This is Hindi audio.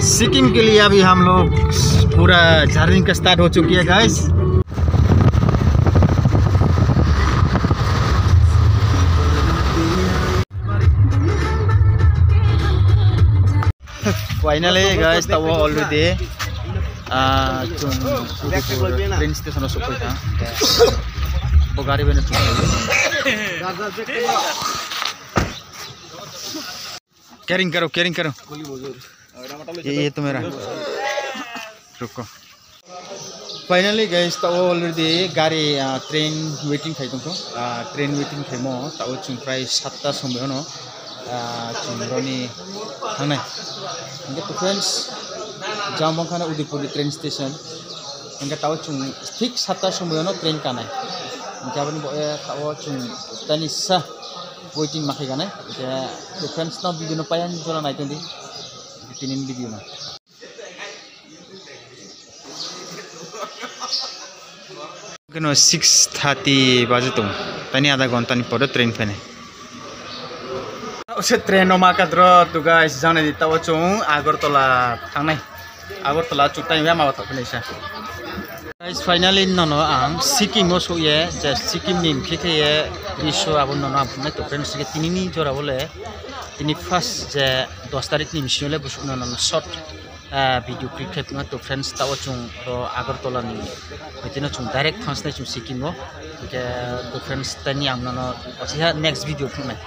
सिक्किम के लिए अभी हम लोग पूरा जर्नी का स्टार्ट हो चुकी है गाइस। फाइनली गाइस तब अलरेडी ट्रेन स्टेशन सफैखा गाड़ी बने कैरिंग करो ये तो मेरा रुको। फाइनली गाइस तब अलरेडी गाड़ी ट्रेन वेटिंग खाई दंखो ट्रेन वेटिंग खाइमो तब जों प्राय 7टा समायावनो जों रनि थांनाय ओंखाय तो फ्रेंड्स जामबंखाना उदयपुर ट्रेन स्टेशन ओंखाय तब जों ठीक 7टा समायावनो ट्रेन कानाय गाबोन तब जों तानिसा वेटिंग माखै गानाय तो फ्रेंड्स ना वीडियो पायान जरा नायदोंदि तीन वीडियो ना कनो 6:30 बजे तो तनी आधा घंटा नि पड़ो ट्रेन फैने उसे ट्रेन मा का द्र तो गाइस जाने दी तब चों आगरतला थांनाय आगरतला चुटाय मा माबा थाफैनायसा गाइस फाइनली ननो आं सिक्किम सोये जे सिक्किम नि खेखे इशु आबो ननो आपने तो फ्रेंड्स के तिनिनि जरा बोले तिनि फर्स्ट जे 10 तारिख नि मिसिनले बुसुनो ननो शॉर्ट वीडियो क्लिप खेपना तो फ्रेंड्स तब चों आगरतला नि बिदिनो चों डायरेक्ट थांसनाय चों सिक्किम के तो फ्रेंड्स तनि आं ननो नेक्स्ट वीडियो फुंनाय